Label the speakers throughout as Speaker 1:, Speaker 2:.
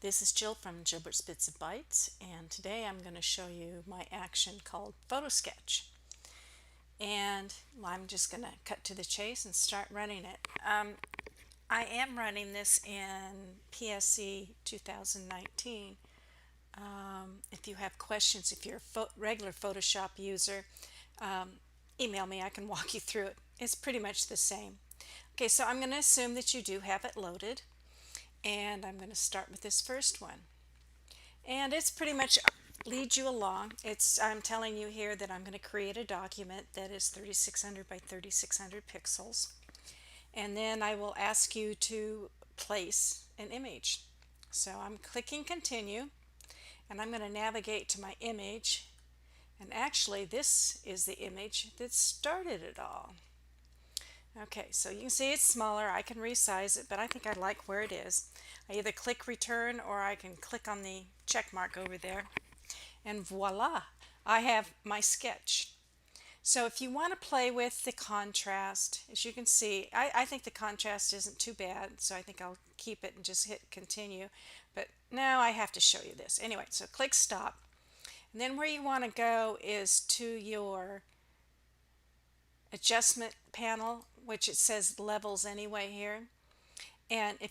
Speaker 1: This is Jill from Gilbert's Bits and Bytes, and today I'm going to show you my action called Photo Sketch. And I'm just going to cut to the chase and start running it. I am running this in PSE 2019. If you have questions, if you're a regular Photoshop user, um, email me. I can walk you through it. It's pretty much the same. Okay, so I'm going to assume that you do have it loaded, and I'm going to start with this first one. And it's pretty much leads you along. I'm telling you here that I'm going to create a document that is 3600 by 3600 pixels. And then I will ask you to place an image. So I'm clicking continue, and I'm going to navigate to my image. And actually this is the image that started it all. Okay, so you can see it's smaller. I can resize it, but I think I like where it is. I either click return or I can click on the check mark over there, and voila, I have my sketch. So if you want to play with the contrast, as you can see, I think the contrast isn't too bad, so I think I'll keep it and just hit continue. But now I have to show you this. Anyway, so click stop. And then where you want to go is to your adjustment panel, which it says levels anyway here. And if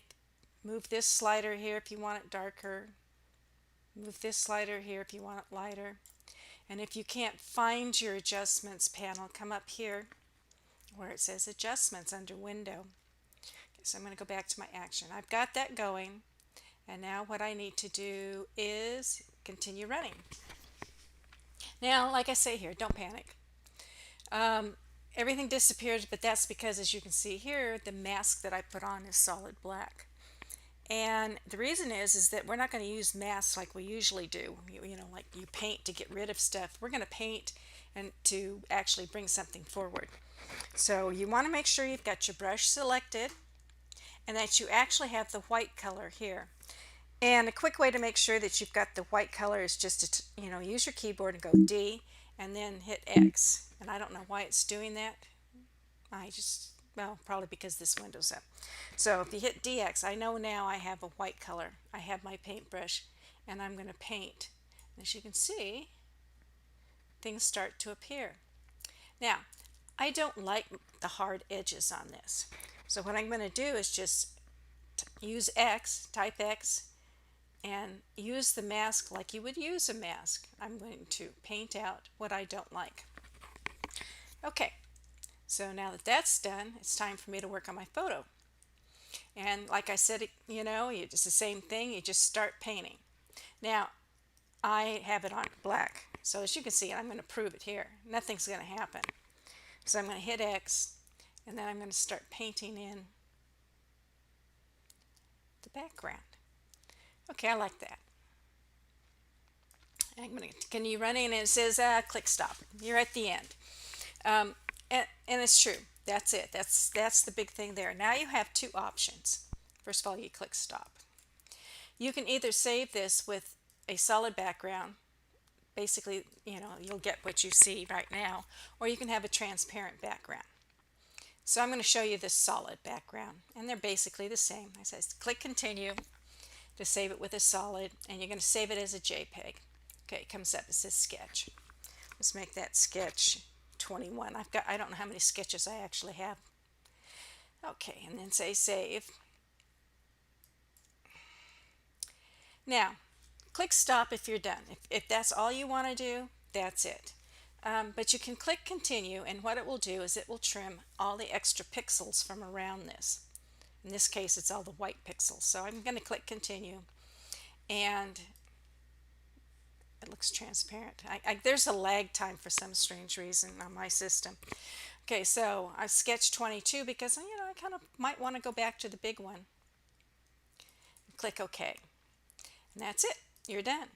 Speaker 1: move this slider here if you want it darker, move this slider here if you want it lighter. And if you can't find your adjustments panel, come up here where it says adjustments under window. Okay, so I'm going to go back to my action. I've got that going, and now what I need to do is continue running. Now, like I say here, don't panic. Everything disappears, but that's because, as you can see here, the mask that I put on is solid black. And the reason is that we're not going to use masks like we usually do. Like you paint to get rid of stuff. We're going to paint and to actually bring something forward. So you want to make sure you've got your brush selected and that you actually have the white color here. And a quick way to make sure that you've got the white color is just to, use your keyboard and go D and then hit X. And I don't know why it's doing that. Well, probably because this window's up. So if you hit DX, I know now I have a white color. I have my paintbrush, and I'm going to paint. As you can see, things start to appear. Now, I don't like the hard edges on this. So what I'm going to do is just use X, type X, and use the mask like you would use a mask. I'm going to paint out what I don't like. Okay, so now that that's done, it's time for me to work on my photo. And like I said, it's the same thing. You just start painting. Now, I have it on black. So as you can see, I'm going to prove it here. Nothing's going to happen. So I'm going to hit X, and then I'm going to start painting in the background. Okay, I like that. I'm going to continue running, and it says click stop. You're at the end. And it's true. That's it. That's the big thing there. Now you have two options. First of all, you click stop. You can either save this with a solid background. Basically, you'll get what you see right now, or you can have a transparent background. So I'm going to show you this solid background, and they're basically the same. I said click continue to save it with a solid, and you're going to save it as a JPEG. Okay, it comes up, it says sketch. Let's make that sketch 21. I don't know how many sketches I actually have. Okay, and then say save. Now, click stop if you're done. If that's all you want to do, that's it. But you can click continue, and what it will do is it will trim all the extra pixels from around this. In this case, it's all the white pixels. So I'm going to click continue, and it looks transparent. There's a lag time for some strange reason on my system. Okay, so I sketched 22 because I kind of might want to go back to the big one. Click OK, and that's it. You're done.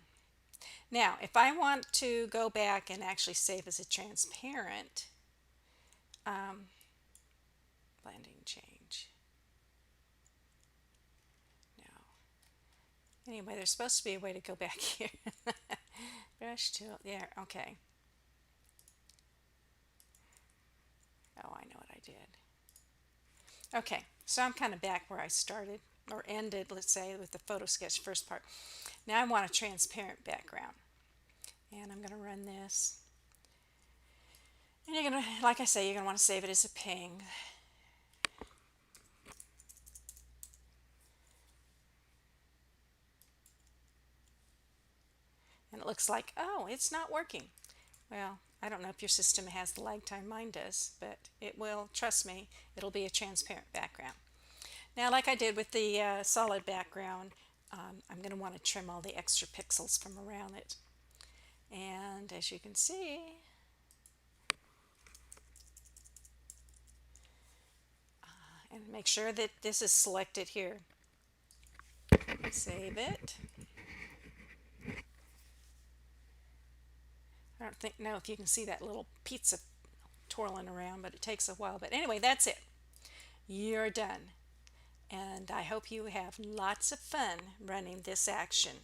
Speaker 1: Now, if I want to go back and actually save as a transparent, blending change. No. Anyway, there's supposed to be a way to go back here. Brush tool, there, okay. Oh, I know what I did. Okay, so I'm kind of back where I started. or ended, let's say, with the photo sketch first part. Now I want a transparent background, and I'm going to run this. And you're going to, like I say, you're going to want to save it as a ping. And it looks like, oh, it's not working. Well, I don't know if your system has the lag time, mine does, but it will, trust me, it'll be a transparent background. Now, like I did with the solid background, I'm going to want to trim all the extra pixels from around it. And as you can see, and make sure that this is selected here. Save it. I don't know if you can see that little pizza twirling around, but it takes a while. But anyway, that's it. You're done. And I hope you have lots of fun running this action.